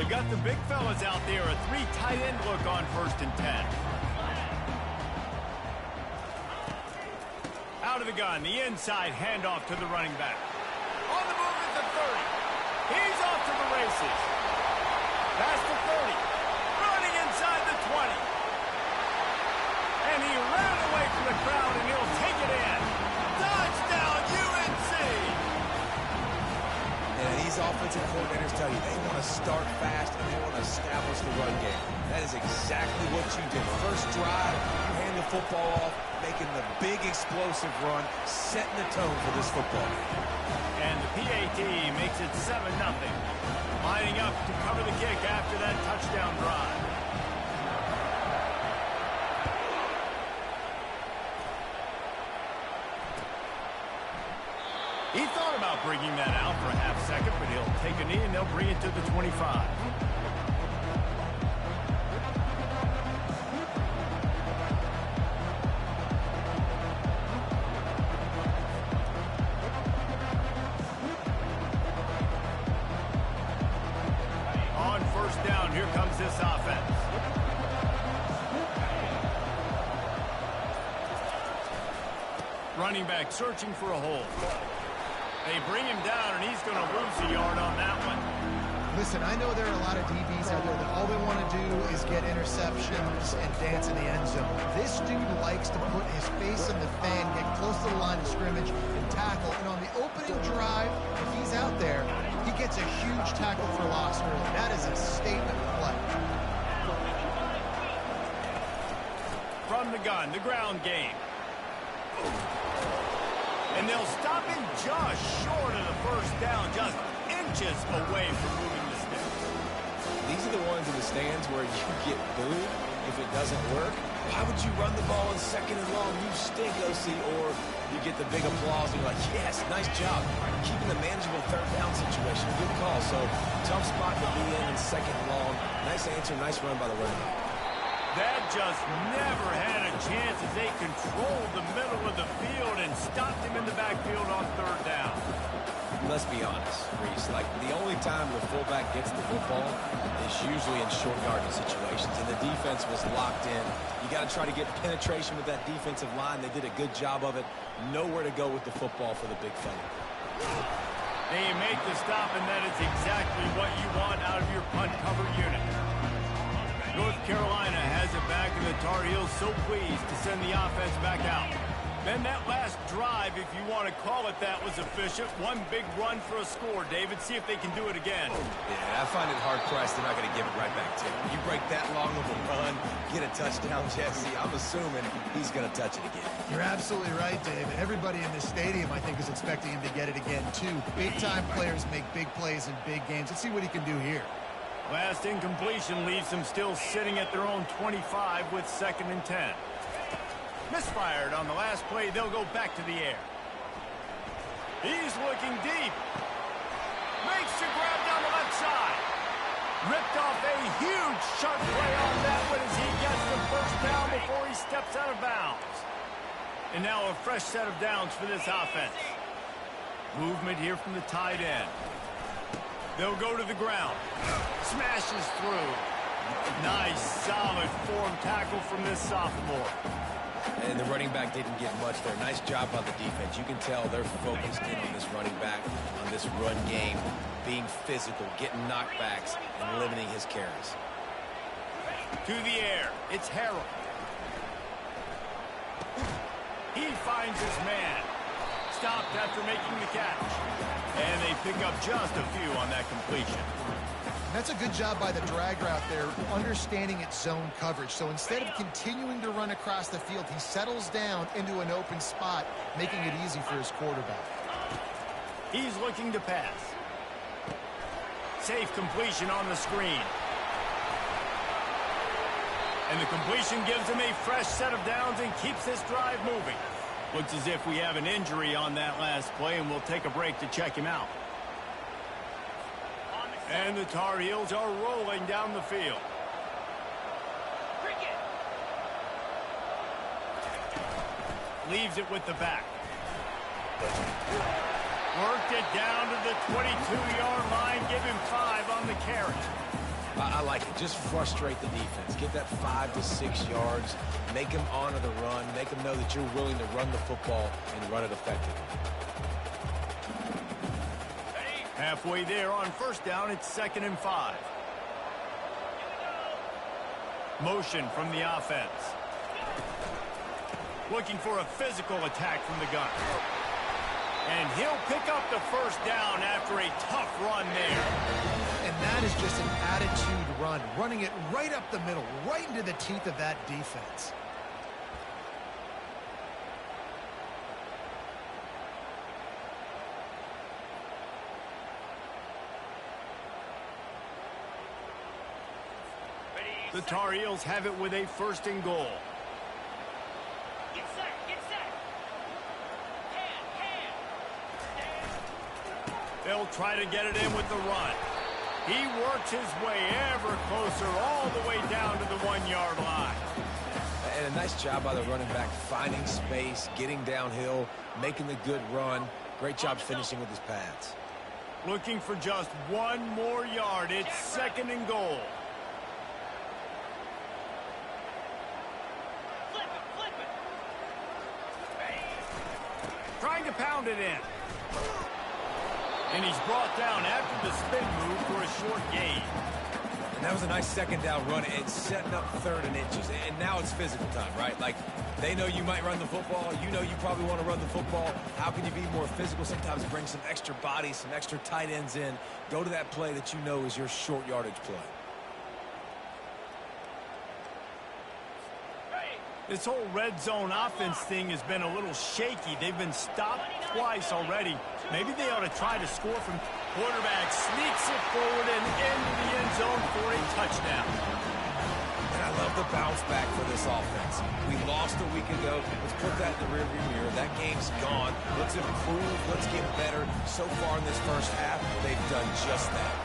We got the big fellas out there. A 3 tight end look on 1st and 10. Out of the gun, the inside handoff to the running back. On the move at the 30. He's off to the races. Past the 30. Running inside the 20. And he ran away from the crowd, and he'll take it in. Touchdown, UNC! And these offensive coordinators tell you they want to start fast and they want to establish the run game. That is exactly what you did. First drive, you hand the football off, making the big explosive run, setting the tone for this football game. And the PAT makes it 7-0. Lining up to cover the kick after that touchdown drive. He thought about bringing that out for a half second, but he'll take a knee and they'll bring it to the 25. On 1st down, here comes this offense. Running back searching for a hole. They bring him down, and he's going to lose a yard on that one. Listen, I know there are a lot of DBs out there that all they want to do is get interceptions and dance in the end zone. This dude likes to put his face in the fan, get close to the line of scrimmage, and tackle. And on the opening drive, if he's out there, he gets a huge tackle for loss early. That is a statement play. From the gun, the ground game. And they'll stop him just short of the 1st down, just inches away from moving the sticks. These are the ones in the stands where you get booed if it doesn't work. Why would you run the ball in 2nd and long? You stink, OC. Or you get the big applause and you're like, yes, nice job. Keeping the manageable 3rd down situation. Good call. So, tough spot to be in 2nd and long. Nice answer, nice run by the running back. That just never had a chance as they controlled the middle of the field and stopped him in the backfield on 3rd down. Let's be honest, Reese. Like, the only time the fullback gets the football is usually in short yardage situations, and the defense was locked in. You got to try to get penetration with that defensive line. They did a good job of it. Nowhere to go with the football for the big fella. They make the stop, and that is exactly what you want out of your punt cover unit. North Carolina has it back, and the Tar Heels so pleased to send the offense back out. Then that last drive, if you want to call it that, was efficient. One big run for a score. David, see if they can do it again. Yeah, I find it hard-pressed they're not going to give it right back to you. You break that long of a run, get a touchdown, Jesse, I'm assuming he's going to touch it again. You're absolutely right, David. Everybody in this stadium, I think, is expecting him to get it again, too. Big-time players make big plays in big games. Let's see what he can do here. Last incompletion leaves them still sitting at their own 25 with 2nd and 10. Misfired on the last play. They'll go back to the air. He's looking deep. Makes the grab down the left side. Ripped off a huge sharp play on that one as he gets the 1st down before he steps out of bounds. And now a fresh set of downs for this offense. Movement here from the tight end. They'll go to the ground. Smashes through. Nice, solid form tackle from this sophomore. And the running back didn't get much there. Nice job by the defense. You can tell they're focused in on this running back, on this run game, being physical, getting knockbacks, and limiting his carries. To the air. It's Harrell. He finds his man. Stopped after making the catch. And they pick up just a few on that completion. That's a good job by the drag route there, understanding its zone coverage. So instead of continuing to run across the field, he settles down into an open spot, making it easy for his quarterback. He's looking to pass. Safe completion on the screen. And the completion gives him a fresh set of downs and keeps this drive moving. Looks as if we have an injury on that last play, and we'll take a break to check him out. And the Tar Heels are rolling down the field. Leaves it with the back. Worked it down to the 22-yard line. Give him 5 on the carry. I like it. Just frustrate the defense. Get that 5 to 6 yards. Make them honor the run. Make them know that you're willing to run the football and run it effectively. Halfway there on first down, it's 2nd and 5. Motion from the offense. Looking for a physical attack from the gun. And he'll pick up the first down after a tough run there. And that is just an attitude run, running it right up the middle, right into the teeth of that defense. The Tar Heels have it with a 1st and goal. Get set. Hand. They'll try to get it in with the run. He works his way ever closer all the way down to the 1-yard line. And a nice job by the running back, finding space, getting downhill, making the good run. Great job finishing with his pads. Looking for just 1 more yard. It's 2nd and goal. Trying to pound it in. And he's brought down after the spin move for a short gain. And that was a nice 2nd down run and setting up 3rd and inches. And now it's physical time, right? Like, they know you might run the football. You know you probably want to run the football. How can you be more physical? Sometimes bring some extra bodies, some extra tight ends in. Go to that play that you know is your short yardage play. This whole red zone offense thing has been a little shaky. They've been stopped twice already. Maybe they ought to try to score from quarterback. Sneaks it forward and into the end zone for a touchdown. And I love the bounce back for this offense. We lost a week ago. Let's put that in the rearview mirror. That game's gone. Let's improve. Let's get better. So far in this first half, they've done just that.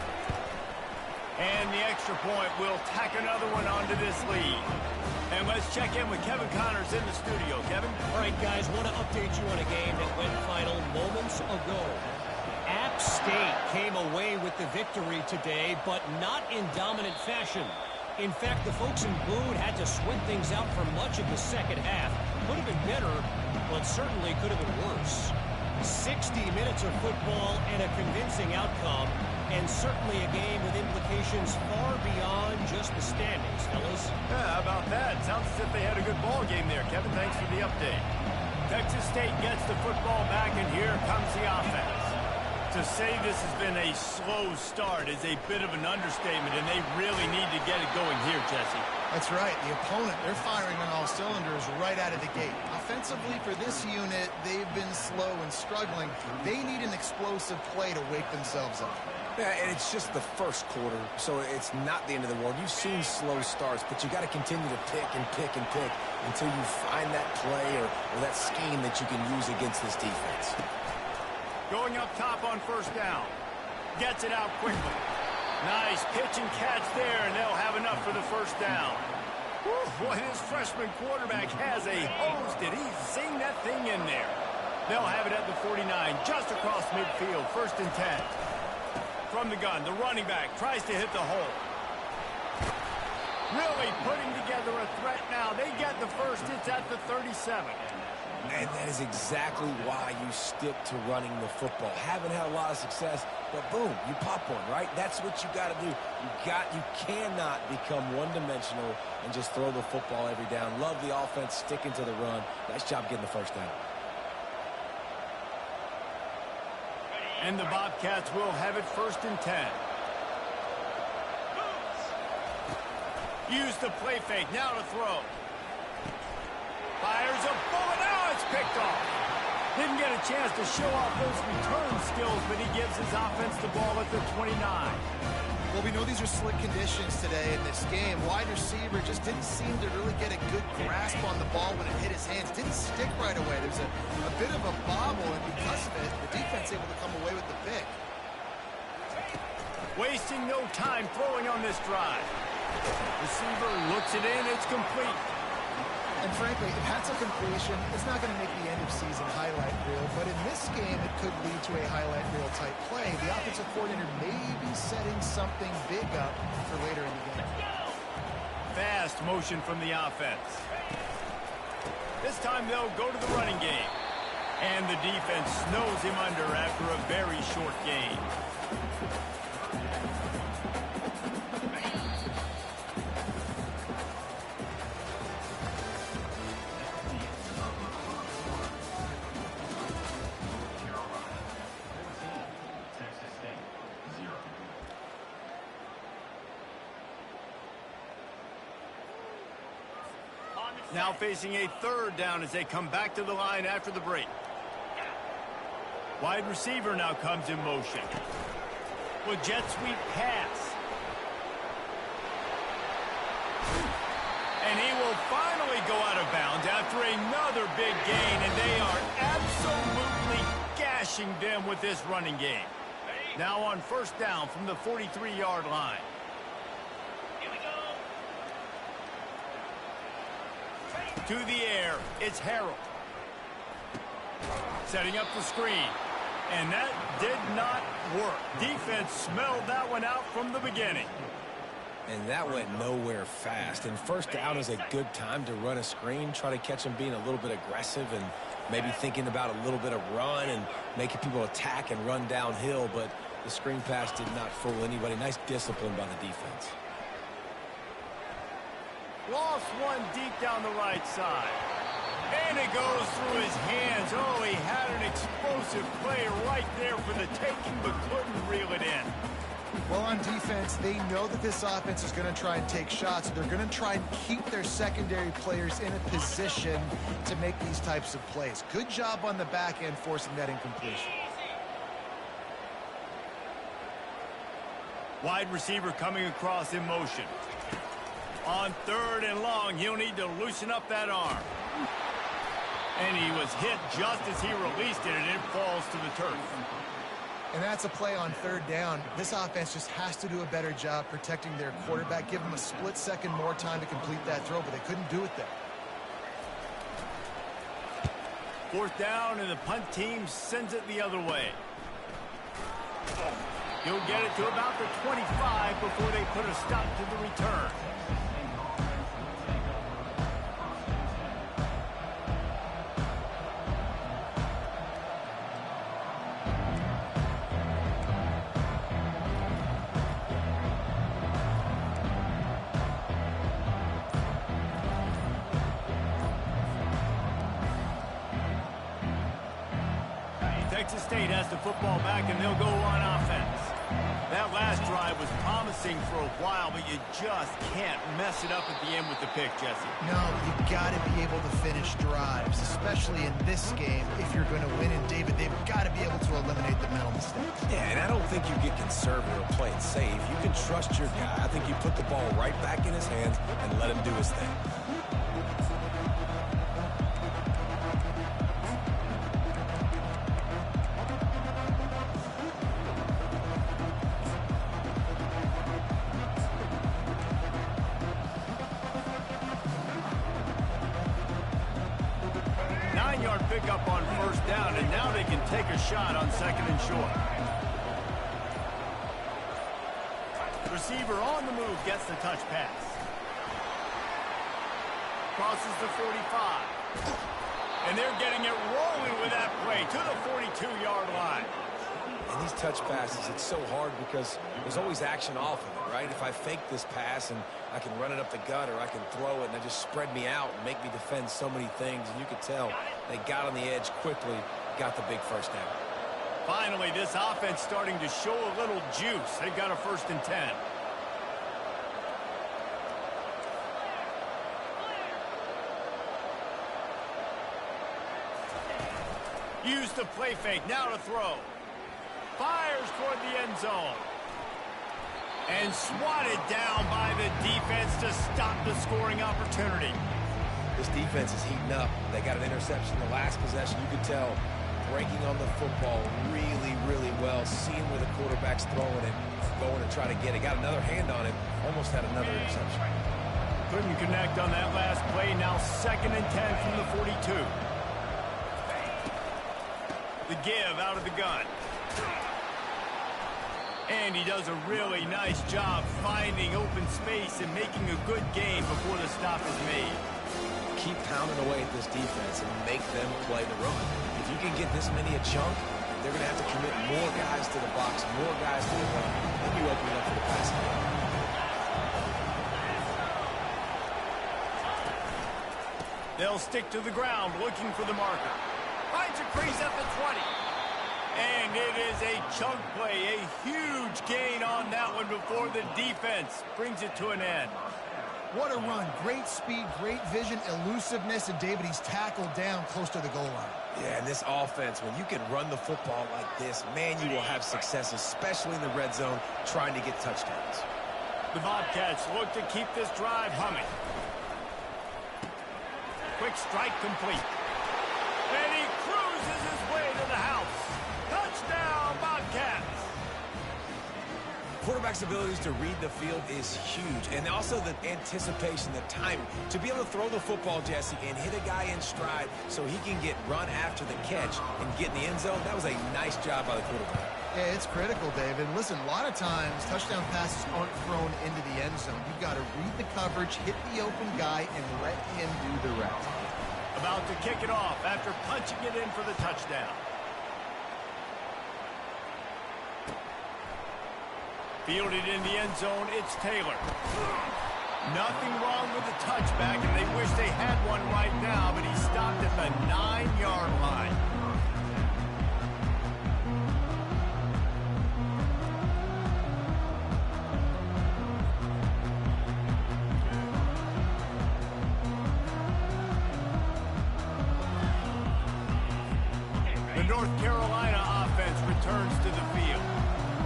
And the extra point will tack another one onto this lead. And let's check in with Kevin Connors in the studio. Kevin? All right, guys, want to update you on a game that went final moments ago. App State came away with the victory today, but not in dominant fashion. In fact, the folks in blue had to sweat things out for much of the second half. Could have been better, but certainly could have been worse. 60 minutes of football and a convincing outcome, and certainly a game with implications far beyond just the standings, fellas. Yeah, how about that? Sounds as if they had a good ball game there. Kevin, thanks for the update. Texas State gets the football back, and here comes the offense. To say this has been a slow start is a bit of an understatement, and they really need to get it going here, Jesse. That's right. The opponent, they're firing on all cylinders right out of the gate. Offensively for this unit, they've been slow and struggling. They need an explosive play to wake themselves up. Yeah, and it's just the first quarter, so it's not the end of the world. You've seen slow starts, but you got to continue to pick and pick and pick until you find that play or that scheme that you can use against this defense. Going up top on first down. Gets it out quickly. Nice pitch and catch there, and they'll have enough for the first down. Whew, boy, this freshman quarterback has a hose. Did he sing that thing in there? They'll have it at the 49, just across midfield, 1st and 10. From the gun, the running back tries to hit the hole. Really putting together a threat now. They get the first. It's at the 37. And that is exactly why you stick to running the football. Haven't had a lot of success, but boom, you pop one, right? That's what you got to do. You cannot become one-dimensional and just throw the football every down. Love the offense sticking to the run. Nice job getting the first down. And the Bobcats will have it 1st and 10. Use the play fake. Now to throw. Fires a bullet. Now it's picked off. Didn't get a chance to show off those return skills, but he gives his offense the ball at the 29. Well, we know these are slick conditions today in this game. Wide receiver just didn't seem to really get a good grasp on the ball when it hit his hands. Didn't stick right away. There's a bit of a bobble, and because of it, the defense able to come away with the pick. Wasting no time throwing on this drive. Receiver looks it in. It's complete. And frankly, if that's a completion, it's not going to make the end of season highlight reel. But in this game, it could lead to a highlight reel type play. The offensive coordinator may be setting something big up for later in the game. Fast motion from the offense. This time they'll go to the running game. And the defense snows him under after a very short gain. Now facing a third down as they come back to the line after the break. Wide receiver now comes in motion. With jet sweep pass. And he will finally go out of bounds after another big gain, and they are absolutely gashing them with this running game. Now on first down from the 43-yard line. To the air, it's Harrell. Setting up the screen. And that did not work. Defense smelled that one out from the beginning. And that went nowhere fast. And first down is a good time to run a screen, try to catch them being a little bit aggressive and maybe thinking about a little bit of run and making people attack and run downhill. But the screen pass did not fool anybody. Nice discipline by the defense. Lost one deep down the right side. And it goes through his hands. Oh, he had an explosive play right there for the taking, but couldn't reel it in. Well, on defense, they know that this offense is going to try and take shots. So they're going to try and keep their secondary players in a position to make these types of plays. Good job on the back end forcing that incompletion. Wide receiver coming across in motion. On third and long, he'll need to loosen up that arm. And he was hit just as he released it, and it falls to the turf. And that's a play on third down. This offense just has to do a better job protecting their quarterback. Give them a split second more time to complete that throw, but they couldn't do it there. Fourth down, and the punt team sends it the other way. He'll get it to about the 25 before they put a stop to the return. Texas State has the football back, and they'll go on offense. That last drive was promising for a while, but you just can't mess it up at the end with the pick, Jesse. No, you've got to be able to finish drives, especially in this game. If you're going to win, and David, they've got to be able to eliminate the mental mistakes. Yeah, and I don't think you get conservative or play it safe. You can trust your guy. I think you put the ball right back in his hands and let him do his thing. 9-yard pickup on first down, and now they can take a shot on second and short. Receiver on the move gets the touch pass. Crosses the 45. And they're getting it rolling with that play to the 42-yard line. And these touch passes, it's so hard because there's always action off of it, right? If I fake this pass and I can run it up the gut or I can throw it and they just spread me out and make me defend so many things. And you could tell they got on the edge quickly, got the big first down. Finally, this offense starting to show a little juice. They've got a 1st and 10. Use the play fake, now to throw. Fires toward the end zone. And swatted down by the defense to stop the scoring opportunity. This defense is heating up. They got an interception the last possession. You could tell breaking on the football really, really well. Seeing where the quarterback's throwing it, going to try to get it. Got another hand on it. Almost had another interception. Couldn't connect on that last play. Now 2nd and 10 from the 42. The give out of the gun. And he does a really nice job finding open space and making a good gain before the stop is made. Keep pounding away at this defense and make them play the run. If you can get this many a chunk, they're going to have to commit more guys to the box, more guys to the run, and you open it up for the passing game. They'll stick to the ground looking for the marker. Finds a crease at the 20. And it is a chunk play, a huge gain on that one before the defense brings it to an end. What a run. Great speed, great vision, elusiveness, and David, he's tackled down close to the goal line. Yeah, and this offense, when you can run the football like this, man, you will have success, especially in the red zone, trying to get touchdowns. The Bobcats look to keep this drive humming. Quick strike complete. And he cruises his way to the house. Touchdown, Bobcats! Quarterback's abilities to read the field is huge, and also the anticipation, the timing. To be able to throw the football, Jesse, and hit a guy in stride so he can get run after the catch and get in the end zone, that was a nice job by the quarterback. Yeah, it's critical, David. Listen, a lot of times, touchdown passes aren't thrown into the end zone. You've got to read the coverage, hit the open guy, and let him do the rest. About to kick it off after punching it in for the touchdown. Fielded in the end zone, it's Taylor. Nothing wrong with the touchback, and they wish they had one right now, but he stopped at the 9-yard line. The North Carolina offense returns to the field.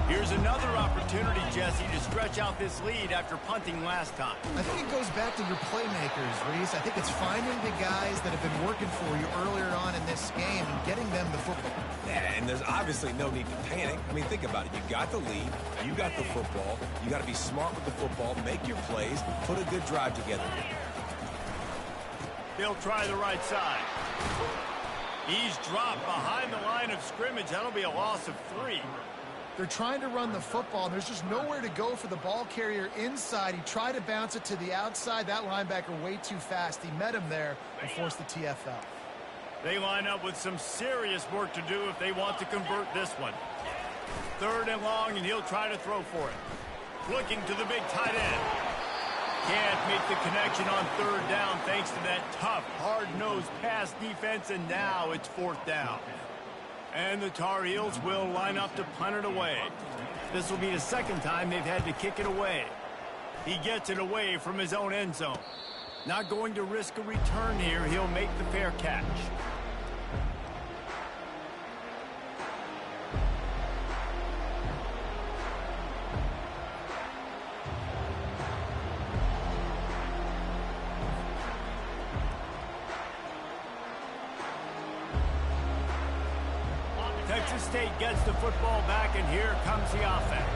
Here's another opportunity, Jesse, to stretch out this lead after punting last time. I think it goes back to your playmakers, Reese. I think it's finding the guys that have been working for you earlier on in this game and getting them the football. Yeah, and there's obviously no need to panic. I mean, think about it. You got the lead. You got the football. You got to be smart with the football, make your plays, put a good drive together. He'll try the right side. He's dropped behind the line of scrimmage. That'll be a loss of 3. They're trying to run the football, and there's just nowhere to go for the ball carrier inside. He tried to bounce it to the outside. That linebacker way too fast. He met him there and forced the TFL. They line up with some serious work to do if they want to convert this one. 3rd and long, and he'll try to throw for it. Looking to the big tight end. Can't make the connection on 3rd down thanks to that tough, hard-nosed pass defense, and now it's 4th down. And the Tar Heels will line up to punt it away. This will be the 2nd time they've had to kick it away. He gets it away from his own end zone. Not going to risk a return here. He'll make the fair catch. Texas State gets the football back, and here comes the offense.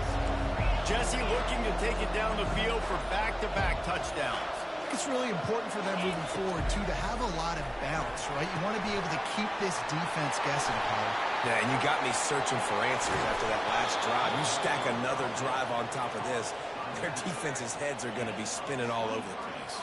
Jesse looking to take it down the field for back-to-back touchdowns. I think it's really important for them moving forward, too, to have a lot of bounce, right? You want to be able to keep this defense guessing, Paul. Yeah, and you got me searching for answers after that last drive. You stack another drive on top of this, their defense's heads are going to be spinning all over the place.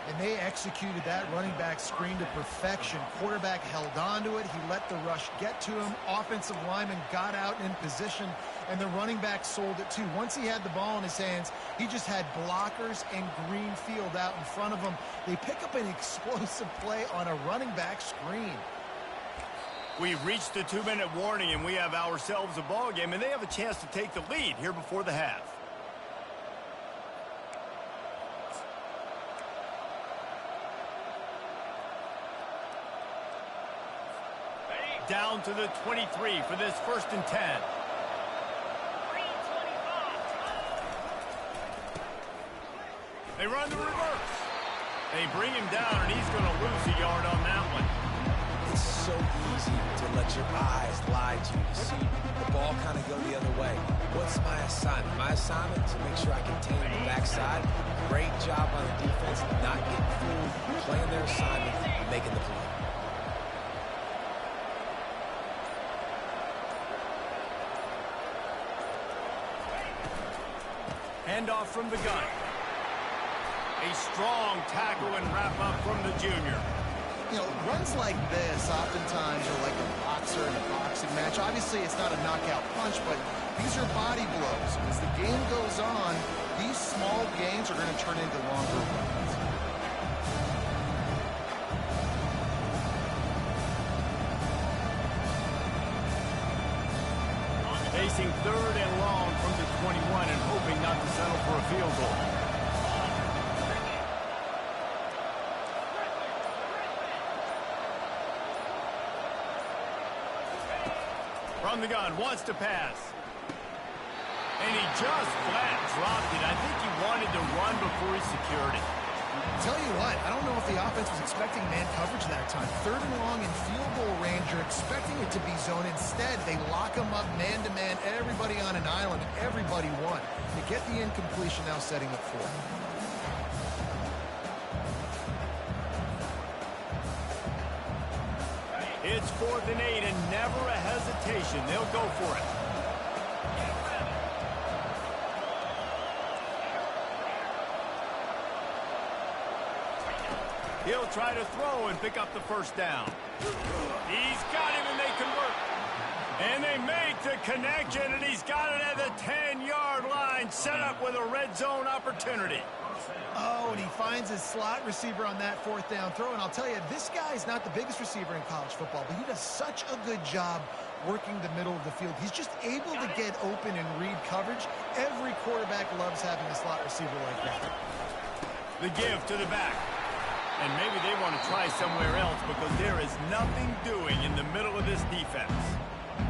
And they executed that running back screen to perfection. Quarterback held on to it. He let the rush get to him. Offensive lineman got out in position, and the running back sold it too. Once he had the ball in his hands, he just had blockers and green field out in front of him. They pick up an explosive play on a running back screen. We've reached the 2-minute warning, and we have ourselves a ball game, and they have a chance to take the lead here before the half. Down to the 23 for this 1st and 10. They run the reverse. They bring him down, and he's going to lose a yard on that one. It's so easy to let your eyes lie to you. To see the ball kind of go the other way. What's my assignment? My assignment is to make sure I contain the backside. Great job on the defense, not getting fooled, playing their assignment, and making the play. Handoff from the gun. A strong tackle and wrap-up from the junior. You know, runs like this oftentimes are like a boxer in a boxing match. Obviously, it's not a knockout punch, but these are body blows. As the game goes on, these small gains are going to turn into longer runs. Facing 3rd and long from the 21 and hoping not to settle for a field goal. From the gun, wants to pass. And he just flat dropped it. I think he wanted to run before he secured it. Tell you what, I don't know if the offense was expecting man coverage that time. 3rd and long in field goal range, you're expecting it to be zone. Instead, they lock him up man-to-man, everybody on an island, everybody won. They get the incompletion, now setting up 4th. It's 4th and 8 and never a hesitation. They'll go for it. He'll try to throw and pick up the 1st down. He's got him and they convert. And they make the connection and he's got it at the 10-yard line, set up with a red zone opportunity. Oh, and he finds his slot receiver on that 4th down throw. And I'll tell you, this guy's not the biggest receiver in college football, but he does such a good job working the middle of the field. He's just able to get open and read coverage. Every quarterback loves having a slot receiver like that. The give to the back. And maybe they want to try somewhere else because there is nothing doing in the middle of this defense.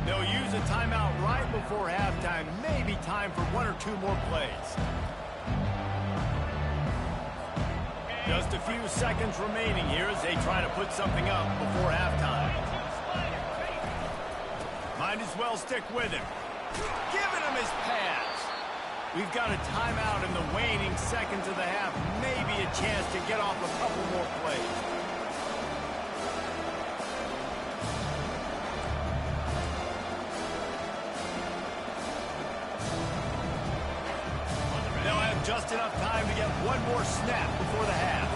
They'll use a timeout right before halftime. Maybe time for 1 or 2 more plays. Just a few seconds remaining here as they try to put something up before halftime. Might as well stick with him. Giving him his pass. We've got a timeout in the waning seconds of the half. Maybe a chance to get off a couple more plays. They'll have just enough time to get one more snap before the half.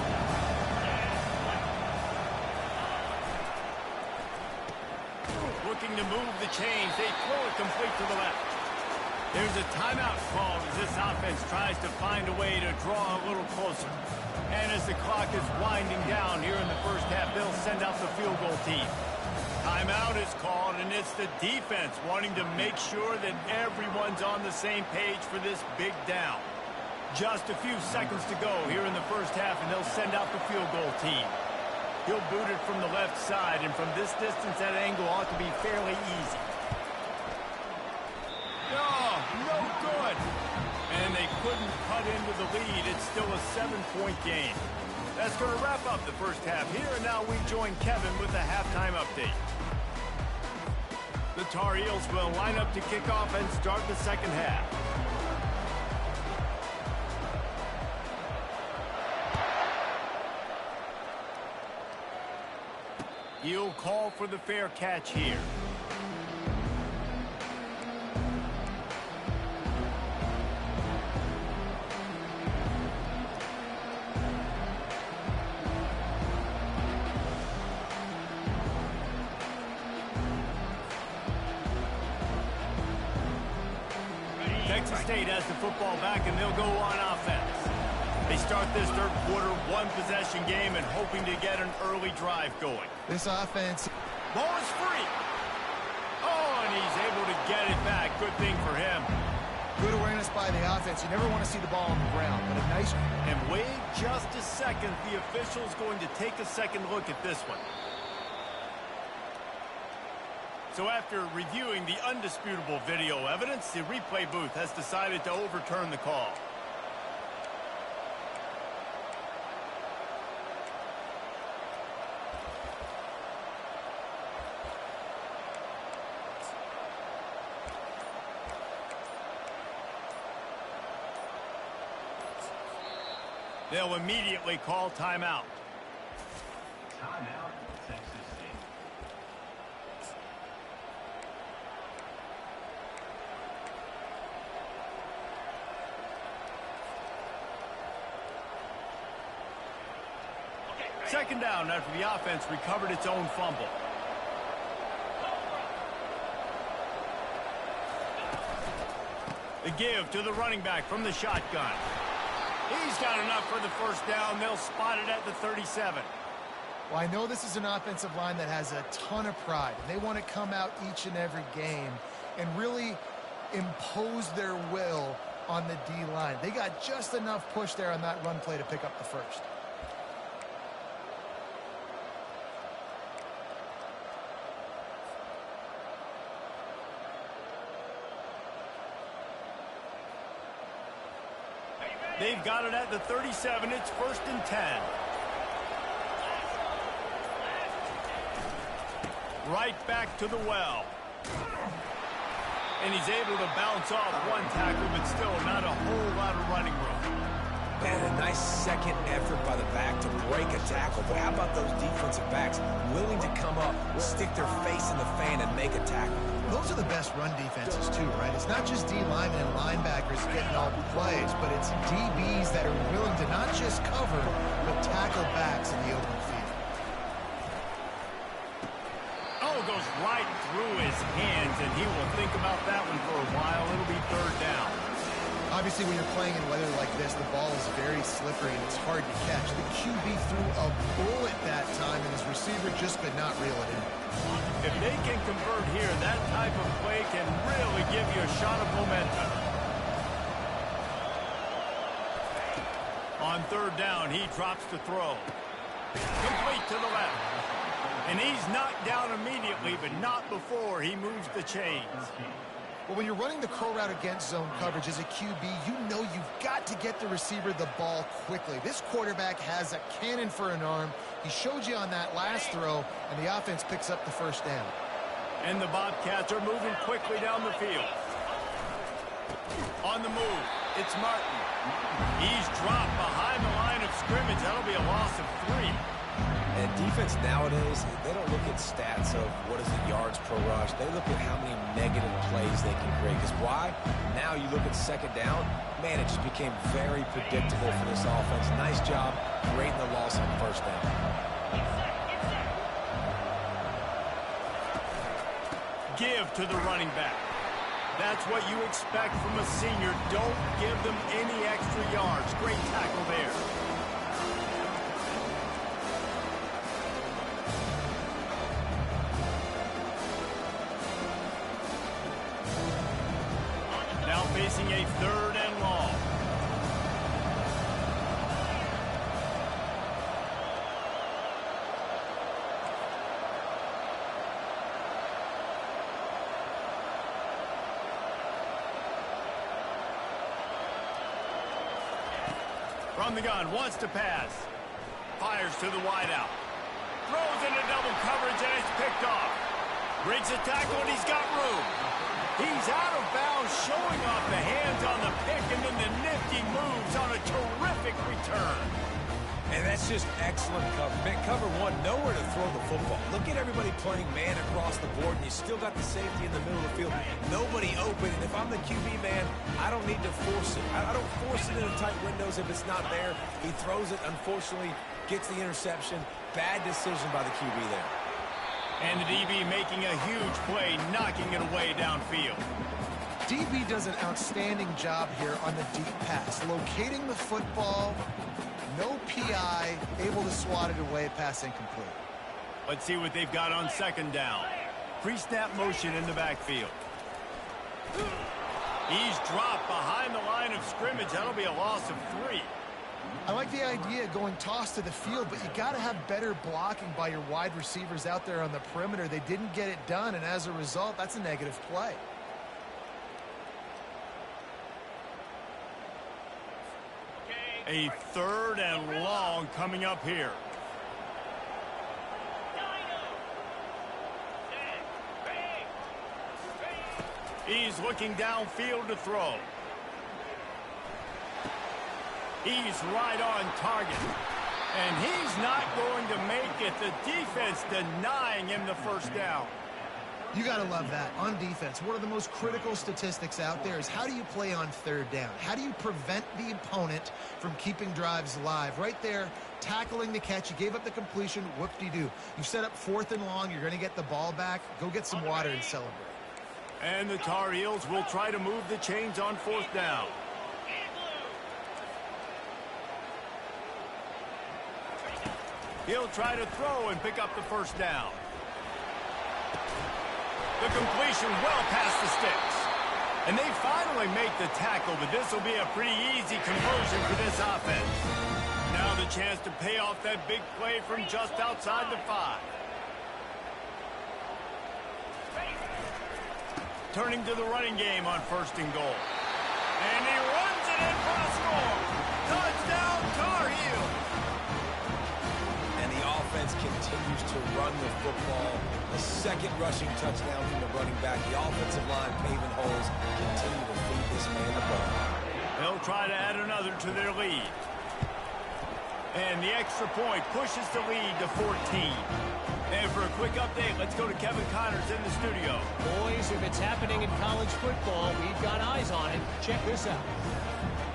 Looking to move the chains. They throw it complete to the left. There's a timeout called as this offense tries to find a way to draw a little closer. And as the clock is winding down here in the 1st half, they'll send out the field goal team. Timeout is called, and it's the defense wanting to make sure that everyone's on the same page for this big down. Just a few seconds to go here in the 1st half, and they'll send out the field goal team. He'll boot it from the left side, and from this distance, that angle ought to be fairly easy. Oh, no good. And they couldn't cut into the lead. It's still a 7-point game. That's going to wrap up the 1st half here, and now we join Kevin with the halftime update. The Tar Heels will line up to kick off and start the 2nd half. He'll call for the fair catch here. Texas State has the football back, and they'll go on offense. They start this 3rd quarter, 1-possession game, and hoping to get an early drive going. This offense... Ball is free. Oh, and he's able to get it back. Good thing for him. Good awareness by the offense. You never want to see the ball on the ground, but a nice... And wait just a second. The official's going to take a second look at this one. So after reviewing the undisputable video evidence, the replay booth has decided to overturn the call. They'll immediately call timeout. Timeout, Texas State. Second down after the offense recovered its own fumble. The give to the running back from the shotgun. He's got enough for the first down. They'll spot it at the 37. Well, I know this is an offensive line that has a ton of pride. They want to come out each and every game and really impose their will on the D-line. They got just enough push there on that run play to pick up the first. They've got it at the 37. It's 1st and 10. Right back to the well. And he's able to bounce off one tackle, but still not a whole lot of running room. And a nice second effort by the back to break a tackle. But how about those defensive backs willing to come up, stick their face in the fan, and make a tackle? Those are the best run defenses, too, right? It's not just D linemen and linebackers getting all the plays, but it's DBs that are willing to not just cover, but tackle backs in the open field. Oh, goes right through his hands, and he will think about that one for a while. It'll be 3rd down. Obviously, when you're playing in weather like this, the ball is very slippery and it's hard to catch. The QB threw a bullet that time, and his receiver just could not reel it in. If they can convert here, that type of play can really give you a shot of momentum. On 3rd down, he drops to throw. Complete to the left. And he's knocked down immediately, but not before he moves the chains. Well, when you're running the curl route against zone coverage as a QB, you know you've got to get the receiver the ball quickly. This quarterback has a cannon for an arm. He showed you on that last throw, and the offense picks up the first down. And the Bobcats are moving quickly down the field. On the move, it's Martin. He's dropped behind the line of scrimmage. That'll be a loss of 3. And defense nowadays, they don't look at stats of what is the yards per rush. They look at how many negative plays they can create. Because why? Now you look at 2nd down, man, it just became very predictable for this offense. Nice job creating the loss on 1st down. Give to the running back. That's what you expect from a senior. Don't give them any extra yards. Great tackle there. Facing a 3rd and long. From the gun, wants to pass. Fires to the wideout. Throws into double coverage and it's picked off. Breaks a tackle and he's got room. He's out of bounds, showing off the hands on the pick, and then the nifty moves on a terrific return. And that's just excellent cover. Man, cover 1, nowhere to throw the football. Look at everybody playing man across the board, and you still got the safety in the middle of the field. Nobody open, and if I'm the QB, man, I don't need to force it. I don't force it into tight windows if it's not there. He throws it, unfortunately, gets the interception. Bad decision by the QB there. And the DB making a huge play, knocking it away downfield. DB does an outstanding job here on the deep pass. Locating the football, no PI, able to swat it away, pass incomplete. Let's see what they've got on 2nd down. Pre-snap motion in the backfield. He's dropped behind the line of scrimmage. That'll be a loss of 3. I like the idea of going toss to the field, but you got to have better blocking by your wide receivers out there on the perimeter. They didn't get it done, and as a result, that's a negative play. A 3rd and long coming up here. He's looking downfield to throw. He's right on target. And he's not going to make it. The defense denying him the first down. You got to love that. On defense, one of the most critical statistics out there is how do you play on third down? How do you prevent the opponent from keeping drives alive? Right there, tackling the catch. You gave up the completion. Whoop-de-doo. You set up 4th and long. You're going to get the ball back. Go get some water and celebrate. And the Tar Heels will try to move the chains on 4th down. He'll try to throw and pick up the 1st down. The completion well past the sticks. And they finally make the tackle, but this will be a pretty easy conversion for this offense. Now the chance to pay off that big play from just outside the 5. Turning to the running game on 1st and goal. And he runs it in for a score. Touchdown, Tar Heels. And the offense continues to run the football. The 2nd rushing touchdown from the running back. The offensive line paving holes. Continue to feed this man the ball. They'll try to add another to their lead. And the extra point pushes the lead to 14. And for a quick update, let's go to Kevin Connors in the studio. Boys, if it's happening in college football, we've got eyes on it. Check this out.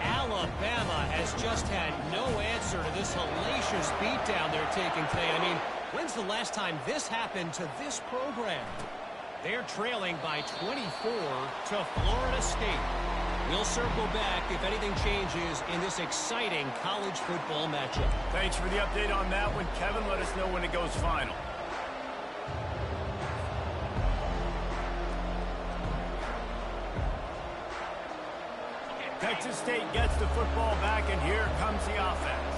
Alabama has just had no answer to this hellacious beatdown they're taking today. I mean, when's the last time this happened to this program? They're trailing by 24 to Florida State. We'll circle back if anything changes in this exciting college football matchup. Thanks for the update on that one, Kevin. Let us know when it goes final. Texas State gets the football back, and here comes the offense.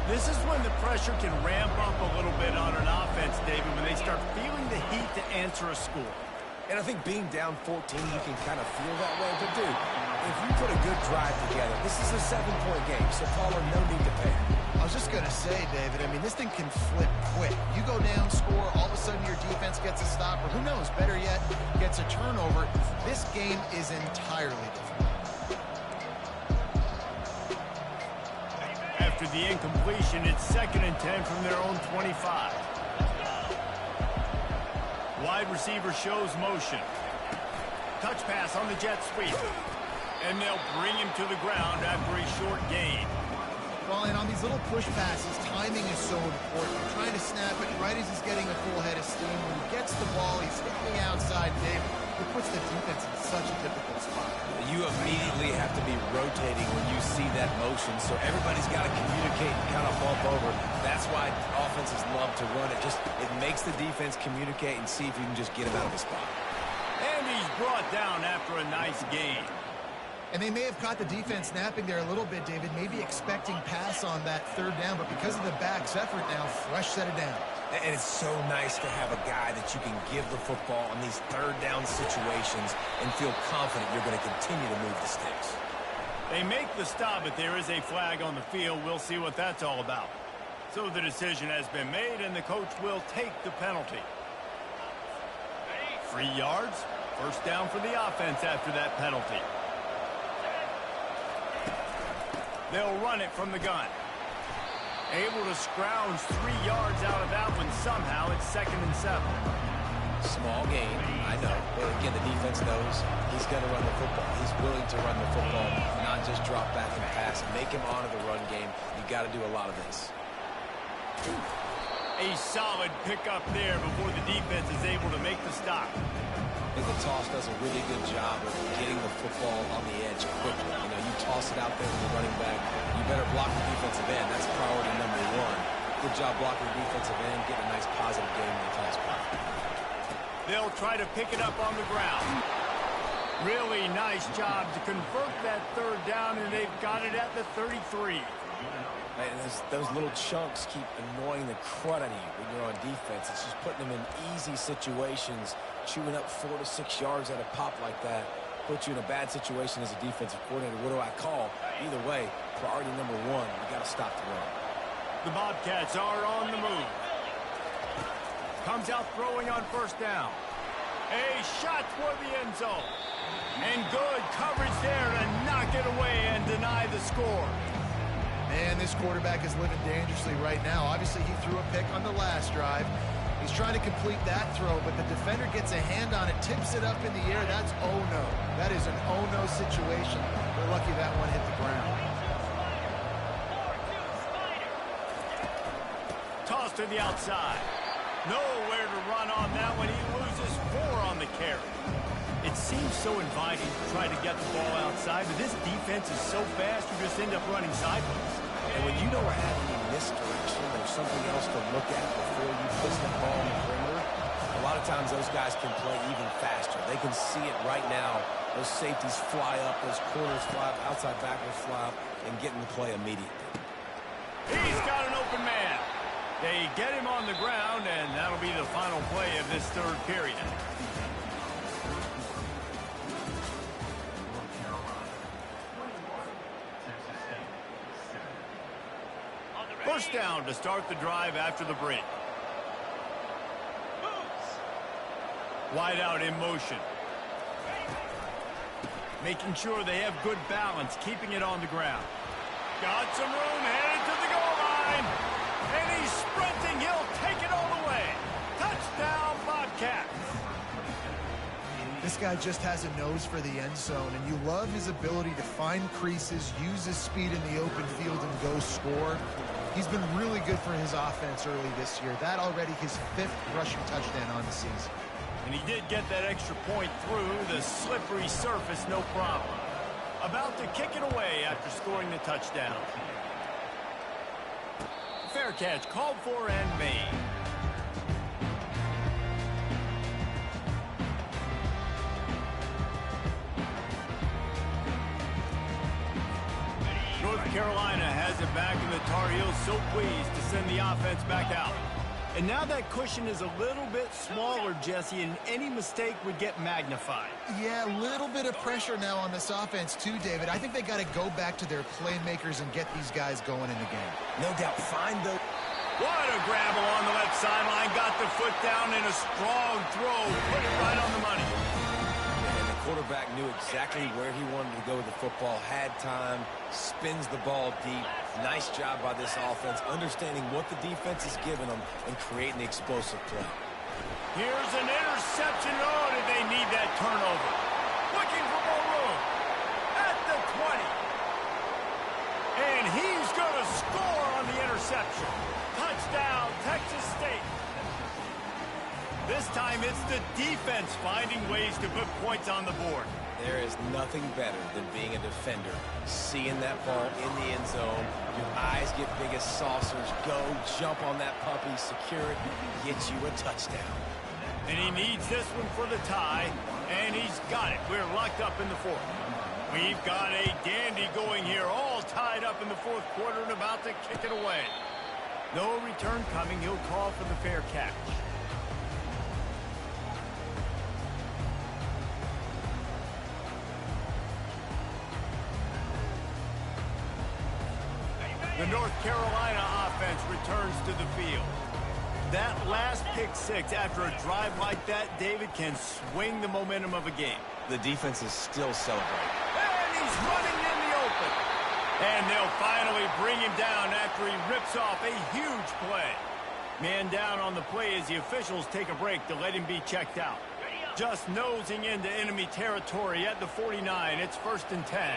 This is when the pressure can ramp up a little bit on an offense, David, when they start feeling the heat to answer a score. And I think being down 14, you can kind of feel that way. But, dude, if you put a good drive together, this is a 7-point game, so Pollard, no need to panic. I was just going to say, David, I mean, this thing can flip quick. You go down, score, all of a sudden your defense gets a stop, or who knows, better yet, gets a turnover. This game is entirely different. After the incompletion, it's 2nd and 10 from their own 25. Wide receiver shows motion. Touch pass on the jet sweep. And they'll bring him to the ground after a short gain. Well, and on these little push passes, timing is so important. Trying to snap it right as he's getting a full head of steam. When he gets the ball, he's hitting the outside, Dave. It puts the defense in such a difficult spot. You immediately have to be rotating when you see that motion, so everybody's got to communicate and kind of bump over. That's why offenses love to run it. It makes the defense communicate and see if you can just get him out of the spot. And he's brought down after a nice gain. And they may have caught the defense napping there a little bit, David, maybe expecting pass on that 3rd down, but because of the back's effort now, fresh set it down. And it's so nice to have a guy that you can give the football on these 3rd down situations and feel confident you're going to continue to move the sticks. They make the stop, but there is a flag on the field. We'll see what that's all about. So the decision has been made, and the coach will take the penalty. 3 yards, 1st down for the offense after that penalty. They'll run it from the gun. Able to scrounge 3 yards out of that one somehow. It's 2nd and 7. Small gain, I know. But again, the defense knows he's going to run the football. He's willing to run the football, not just drop back and pass. Make him honor the run game. You got to do a lot of this. A solid pickup there before the defense is able to make the stop. I think the toss does a really good job of getting the football on the edge quickly. You know, you toss it out there with the running back, you better block the defensive end. That's priority number 1. Good job blocking the defensive end, getting a nice positive game in the toss back. They'll try to pick it up on the ground. Really nice job to convert that 3rd down, and they've got it at the 33. And those little chunks keep annoying the crud out of you when you're on defense. It's just putting them in easy situations, chewing up 4 to 6 yards at a pop like that. Puts you in a bad situation as a defensive coordinator. What do I call? Either way, priority number 1, you got to stop the run. The Bobcats are on the move. Comes out throwing on 1st down. A shot toward the end zone. And good coverage there to knock it away and deny the score. Man, this quarterback is living dangerously right now. Obviously, he threw a pick on the last drive. He's trying to complete that throw, but the defender gets a hand on it, tips it up in the air. That's oh-no. That is an oh-no situation. We're lucky that one hit the ground. Toss to the outside. Nowhere to run on that one. He loses 4 on the carry. It seems so inviting to try to get the ball outside, but this defense is so fast you just end up running sideways. And when you don't have any misdirection or something else to look at before you push that ball in the perimeter, a lot of times those guys can play even faster. They can see it right now. Those safeties fly up, those corners fly up, outside backers fly up, and get in the play immediately. He's got an open man. They get him on the ground, and that'll be the final play of this third period. First down to start the drive after the break. Wide out in motion. Making sure they have good balance, keeping it on the ground. Got some room, headed to the goal line. And he's sprinting. He'll take it all the way. Touchdown, Bobcats. This guy just has a nose for the end zone, and you love his ability to find creases, use his speed in the open field, and go score. He's been really good for his offense early this year. That already his 5th rushing touchdown on the season. And he did get that extra point through the slippery surface, no problem. About to kick it away after scoring the touchdown. Fair catch called for and made. North Carolina has it back, and the Tar Heels so pleased to send the offense back out. And now that cushion is a little bit smaller, Jesse, and any mistake would get magnified. Yeah, a little bit of pressure now on this offense too, David. I think they got to go back to their playmakers and get these guys going in the game. No doubt, find the... What a grab along the left sideline. Got the foot down in a strong throw. Put it right on the money. And the quarterback knew exactly where he wanted to go with the football, had time, spins the ball deep. Nice job by this offense, understanding what the defense is giving them and creating the explosive play. Here's an interception. Oh, did they need that turnover? Looking for more room. At the 20. And he's going to score on the interception. Touchdown, Texas State. This time it's the defense finding ways to put points on the board. There is nothing better than being a defender, seeing that ball in the end zone, your eyes get big as saucers, go, jump on that puppy, secure it, get you a touchdown. And he needs this one for the tie, and he's got it. We're locked up in the 4th. We've got a dandy going here, all tied up in the 4th quarter and about to kick it away. No return coming. He'll call for the fair catch. The North Carolina offense returns to the field. That last pick 6 after a drive like that, David, can swing the momentum of a game. The defense is still celebrating. And he's running in the open. And they'll finally bring him down after he rips off a huge play. Man down on the play as the officials take a break to let him be checked out. Just nosing into enemy territory at the 49. It's 1st and 10.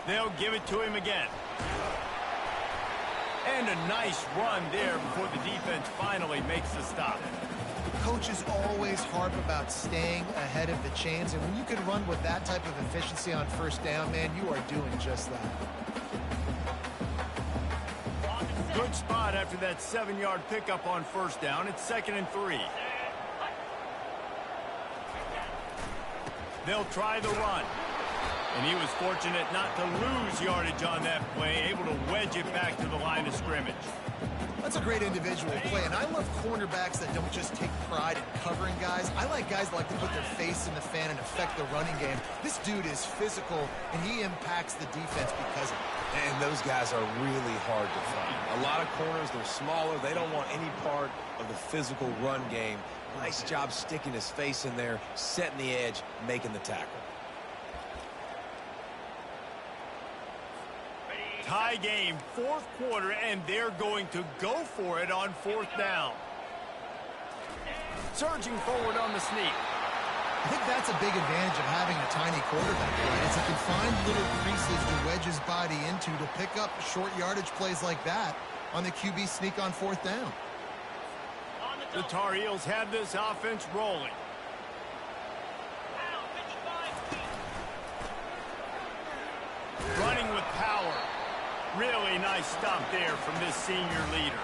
They'll give it to him again. And a nice run there before the defense finally makes the stop. Coaches always harp about staying ahead of the chains, and when you can run with that type of efficiency on 1st down, man, you are doing just that. Good spot after that 7-yard pickup on 1st down. It's 2nd and 3. They'll try the run. And he was fortunate not to lose yardage on that play, able to wedge it back to the line of scrimmage. That's a great individual play, and I love cornerbacks that don't just take pride in covering guys. I like guys that like to put their face in the fan and affect the running game. This dude is physical, and he impacts the defense because of it. And those guys are really hard to find. A lot of corners, they're smaller. They don't want any part of the physical run game. Nice job sticking his face in there, setting the edge, making the tackle. Tie game, fourth quarter, and they're going to go for it on fourth down. Surging forward on the sneak. I think that's a big advantage of having a tiny quarterback, right? Is he can find little creases to wedge his body into to pick up short yardage plays like that on the QB sneak on fourth down. The Tar Heels have this offense rolling. Running with power. Really nice stop there from this senior leader.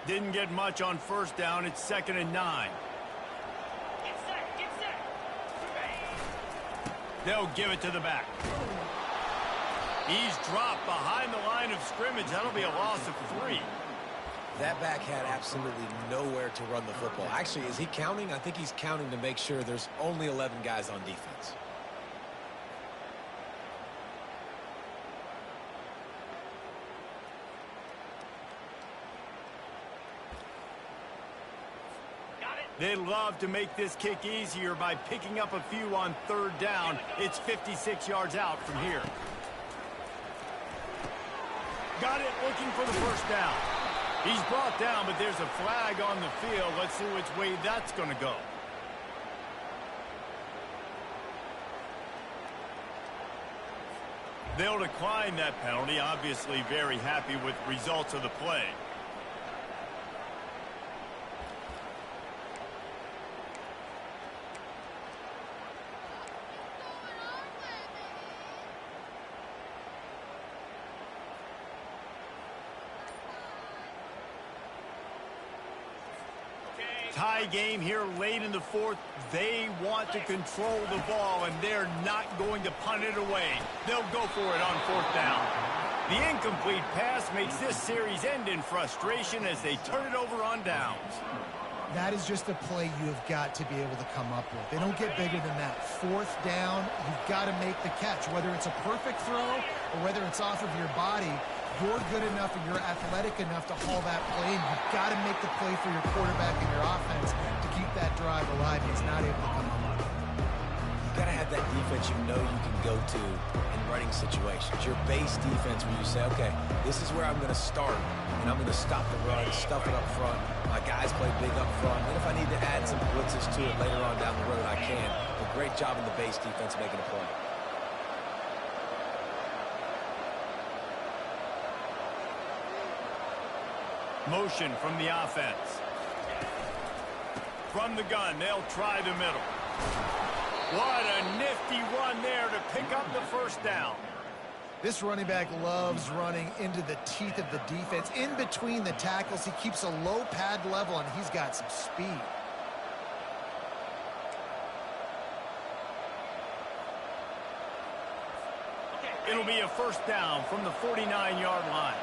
Didn't get much on first down. It's 2nd and 9. Get set, get set. They'll give it to the back. He's dropped behind the line of scrimmage. That'll be a loss of 3. That back had absolutely nowhere to run the football. Actually, is he counting? I think he's counting to make sure there's only 11 guys on defense. They'd love to make this kick easier by picking up a few on third down. It's 56 yards out from here. Got it, looking for the first down. He's brought down, but there's a flag on the field. Let's see which way that's going to go. They'll decline that penalty. Obviously very happy with results of the play. Tie game here late in the fourth. They want to control the ball, and they're not going to punt it away. They'll go for it on fourth down. The incomplete pass makes this series end in frustration as they turn it over on downs. That is just a play you have got to be able to come up with. They don't get bigger than that. Fourth down, you've got to make the catch. Whether it's a perfect throw or whether it's off of your body, you're good enough and you're athletic enough to haul that play, and you've got to make the play for your quarterback and your offense to keep that drive alive. He's not able to come up with it. You've got to have that defense you know you can go to in running situations. Your base defense where you say, okay, this is where I'm going to start, and I'm going to stop the run, stuff it up front. My guys play big up front. And if I need to add some blitzes to it later on down the road, I can. But great job in the base defense making a play. Motion from the offense. From the gun, they'll try the middle. What a nifty run there to pick up the first down. This running back loves running into the teeth of the defense. In between the tackles, he keeps a low pad level, and he's got some speed. It'll be a first down from the 49-yard line.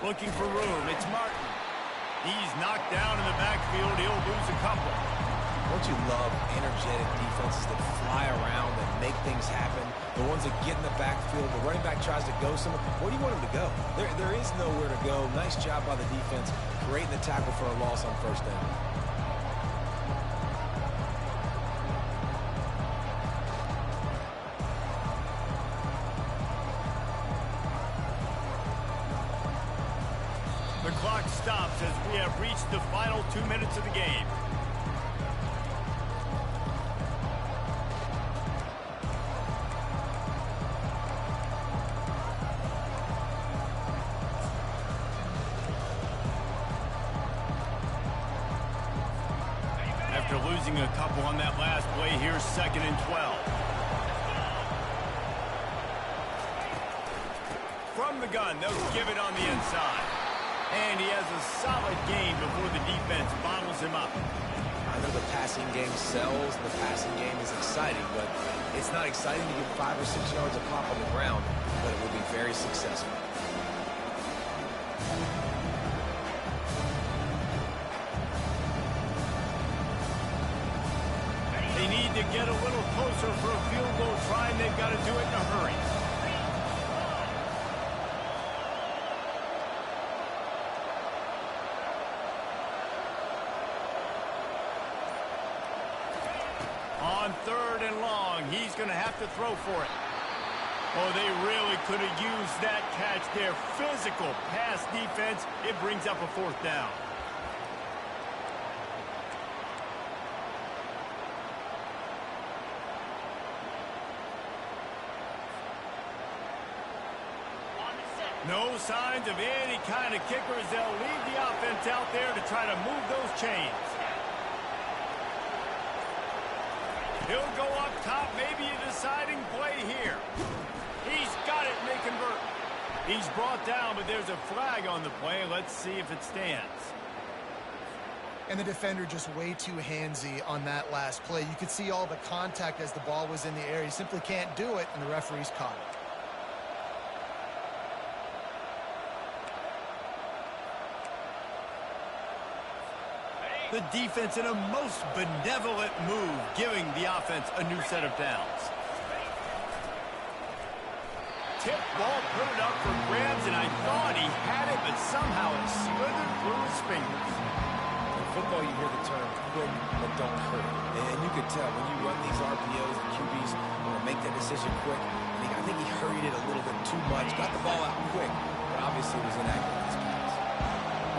Looking for room. It's Martin. He's knocked down in the backfield. He'll lose a couple. Don't you love energetic defenses that fly around and make things happen? The ones that get in the backfield, the running back tries to go somewhere. Where do you want him to go? There is nowhere to go. Nice job by the defense. Great in the tackle for a loss on first down. The clock stops as we have reached the final 2 minutes of the game. After losing a couple on that last play, here's 2nd and 12. From the gun, they'll give it on the inside. And he has a solid game before the defense bottles him up. I know the passing game sells, the passing game is exciting, but it's not exciting to get 5 or 6 yards of pop on the ground but it will be very successful. They need to get a little closer for a field goal try, and they've got to do it in a hurry. On 3rd and long, he's going to have to throw for it. Oh, they really could have used that catch there. Physical pass defense. It brings up a 4th down. No signs of any kind of kickers. They'll leave the offense out there to try to move those chains. He'll go up top, maybe a deciding play here. He's got it, and they convert. He's brought down, but there's a flag on the play. Let's see if it stands. And the defender just way too handsy on that last play. You could see all the contact as the ball was in the air. He simply can't do it, and the referee's caught it. The defense in a most benevolent move, giving the offense a new set of downs. Tip ball, put it up for grabs, and I thought he had it, but somehow it slithered through his fingers. In football, you hear the term, quick but don't hurt. And you could tell when you run these RPOs, the QBs want to make that decision quick. I think he hurried it a little bit too much, got the ball out quick, but obviously was inaccurate in his pass.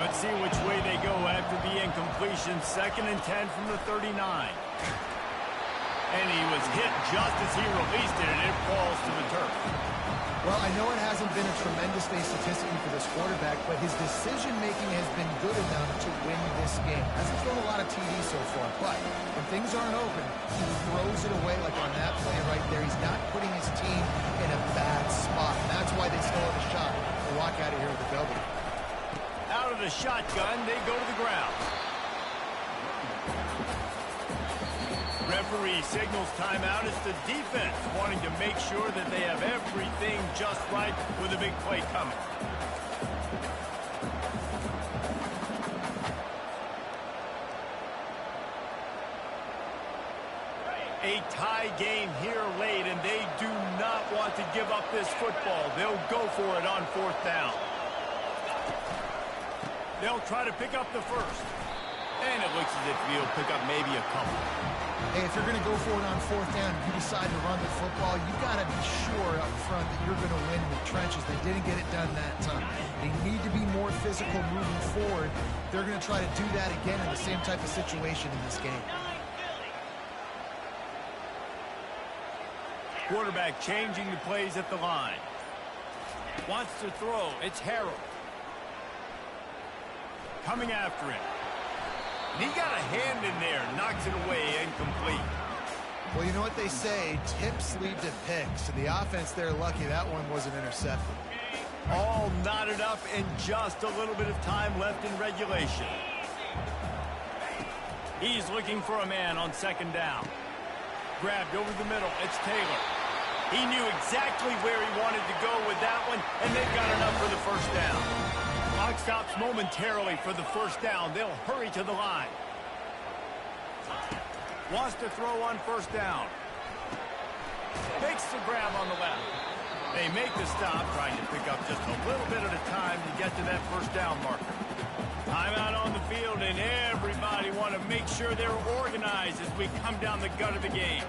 Let's see which way they go after the incompletion. 2nd and 10 from the 39. And he was hit just as he released it, and it falls to the turf. Well, I know it hasn't been a tremendous day statistically for this quarterback, but his decision-making has been good enough to win this game. Hasn't thrown a lot of TDs so far, but when things aren't open, he throws it away like on that play right there. He's not putting his team in a bad spot, and that's why they still have a shot to walk out of here with a W. Out of the shotgun, they go to the ground. Referee signals timeout. It's the defense wanting to make sure that they have everything just right with a big play coming. A tie game here late, and they do not want to give up this football. They'll go for it on 4th down. They'll try to pick up the first. And it looks as if he'll pick up maybe a couple. Hey, if you're going to go for it on 4th down, if you decide to run the football, you got to be sure up front that you're going to win in the trenches. They didn't get it done that time. They need to be more physical moving forward. They're going to try to do that again in the same type of situation in this game. Quarterback changing the plays at the line. Wants to throw. It's Harold. Coming after him. And he got a hand in there. Knocks it away. Incomplete. Well, you know what they say, tips lead to picks. And the offense, they're lucky that one wasn't intercepted. All knotted up and just a little bit of time left in regulation. He's looking for a man on 2nd down. Grabbed over the middle. It's Taylor. He knew exactly where he wanted to go with that one, and they've got enough for the 1st down. Clock stops momentarily for the 1st down. They'll hurry to the line. Wants to throw on 1st down. Makes the grab on the left. They make the stop, trying to pick up just a little bit at a time to get to that 1st down marker. Timeout on the field, and everybody want to make sure they're organized as we come down the gut of the game.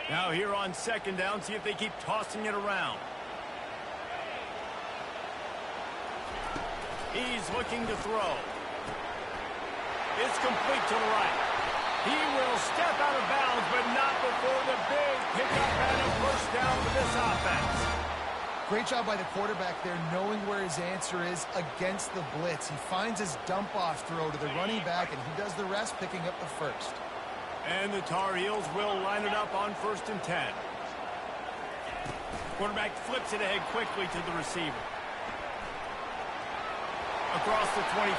Now here on 2nd down, see if they keep tossing it around. He's looking to throw. It's complete to the right. He will step out of bounds, but not before the big pickup and a 1st down for this offense. Great job by the quarterback there, knowing where his answer is against the blitz. He finds his dump-off throw to the running back, and he does the rest, picking up the 1st. And the Tar Heels will line it up on 1st and 10. Quarterback flips it ahead quickly to the receiver. Across the 25.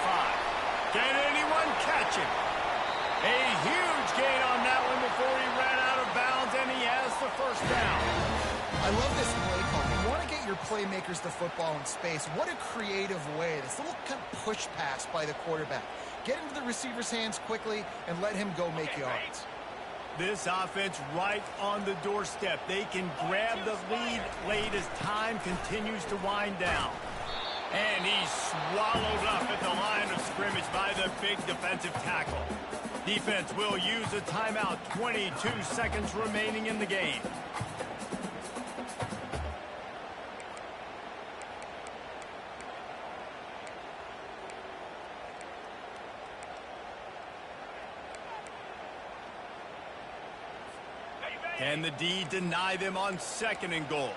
Can anyone catch him? A huge gain on that one before he ran out of bounds, and he has the 1st down. I I love this play call. You want to get your playmakers the football in space. What a creative way. This little kind of push pass by the quarterback. Get into the receiver's hands quickly and let him go make yards. This offense right on the doorstep. They can grab the lead late as time continues to wind down. And he's swallowed up at the line of scrimmage by the big defensive tackle. Defense will use a timeout. 22 seconds remaining in the game. Can the D deny them on 2nd and goal?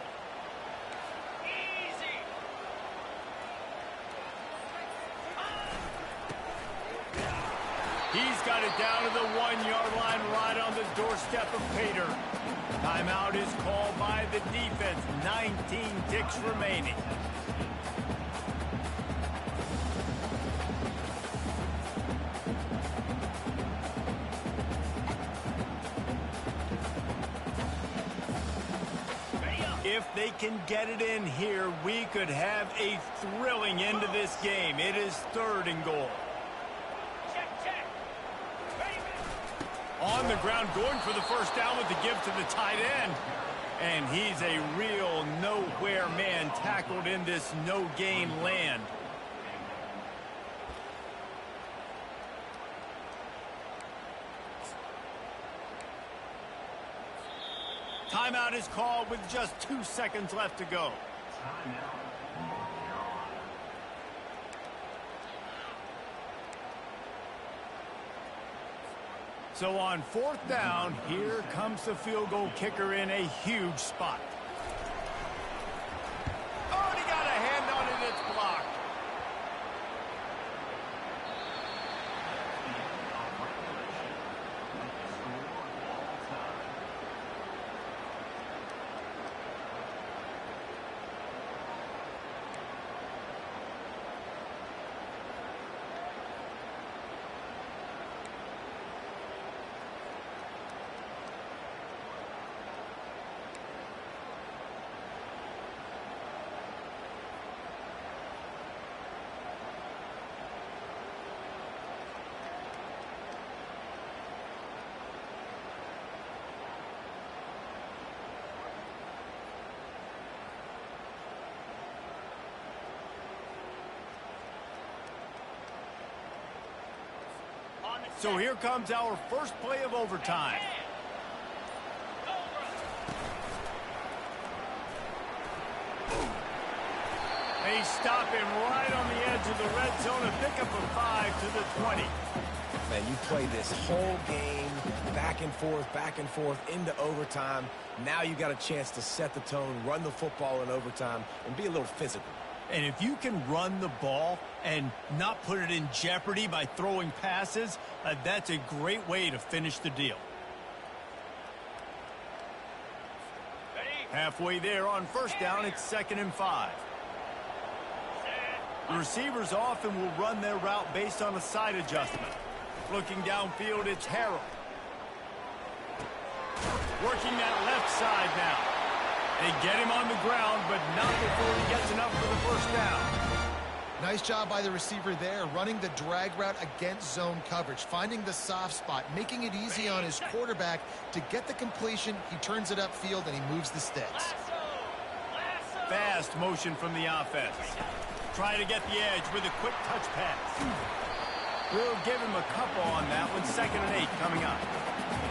He's got it down to the 1-yard line right on the doorstep of Pater. Timeout is called by the defense. 19 ticks remaining. If they can get it in here, we could have a thrilling end to this game. It is 3rd and goal. On the ground, going for the first down with the give to the tight end. And he's a real nowhere man, tackled in this no-gain land. Timeout is called with just 2 seconds left to go. So on 4th down, here comes the field goal kicker in a huge spot. Oh, he got a hand on it, it's blocked. So here comes our first play of overtime. They stop him right on the edge of the red zone and pick up a 5 to the 20. Man, you play this whole game back and forth into overtime. Now you got a chance to set the tone, run the football in overtime, and be a little physical. And if you can run the ball and not put it in jeopardy by throwing passes, that's a great way to finish the deal. Halfway there on 1st down, it's 2nd and 5. The receivers often will run their route based on a side adjustment. Looking downfield, it's Harrell. Working that left side now. They get him on the ground, but not before he gets enough for the 1st down. Nice job by the receiver there, running the drag route against zone coverage, finding the soft spot, making it easy on his quarterback to get the completion. He turns it upfield, and he moves the sticks. Fast motion from the offense. Try to get the edge with a quick touch pass. We'll give him a couple on that one. 2nd and 8 coming up.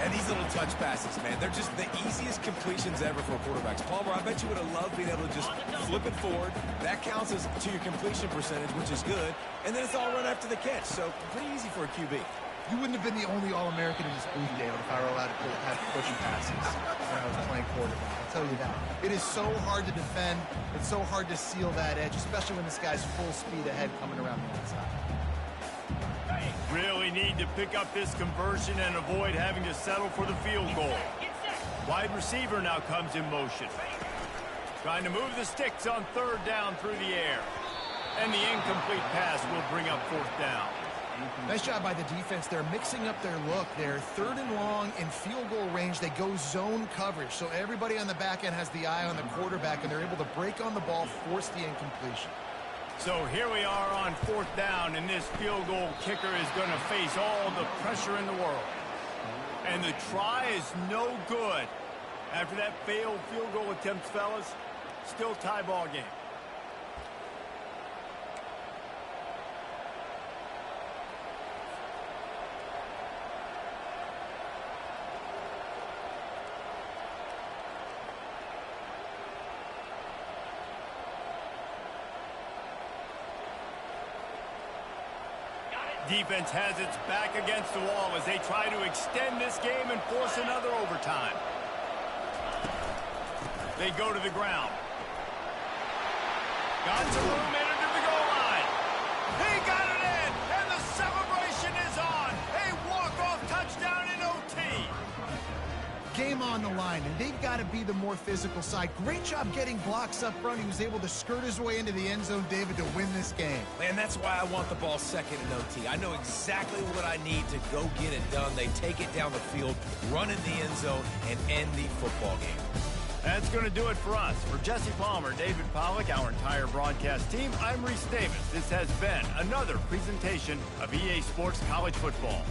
And these little touch passes, man, they're just the easiest completions ever for quarterbacks. Palmer, I bet you would have loved being able to just flip it forward. That counts as to your completion percentage, which is good. And then it's all run after the catch. So pretty easy for a QB. You wouldn't have been the only All-American in this booth, Dale, if I were allowed to have pushing passes when I was playing quarterback. I'll tell you that. It is so hard to defend. It's so hard to seal that edge, especially when this guy's full speed ahead coming around the outside. Really need to pick up this conversion and avoid having to settle for the field goal. Wide receiver now comes in motion. Trying to move the sticks on 3rd down through the air. And the incomplete pass will bring up 4th down. Nice job by the defense. They're mixing up their look. They're 3rd and long in field goal range. They go zone coverage. So everybody on the back end has the eye on the quarterback, and they're able to break on the ball, force the incompletion. So here we are on 4th down, and this field goal kicker is going to face all the pressure in the world. And the try is no good. After that failed field goal attempt, fellas, still tie ball game. Defense has its back against the wall as they try to extend this game and force another overtime. They go to the ground. Got some room, entered to the goal line. He got it in, and the celebration is on. A walk-off touchdown in OT. Game on the line, and they've got to be the more physical side. Great job getting blocks up front. He was able to skirt his way into the end zone, David, to win this game. Man, that's why I want the ball second in OT. I know exactly what I need to go get it done. They take it down the field, run in the end zone, and end the football game. That's going to do it for us. For Jesse Palmer, David Pollack, our entire broadcast team, I'm Reese Davis. This has been another presentation of EA Sports College Football.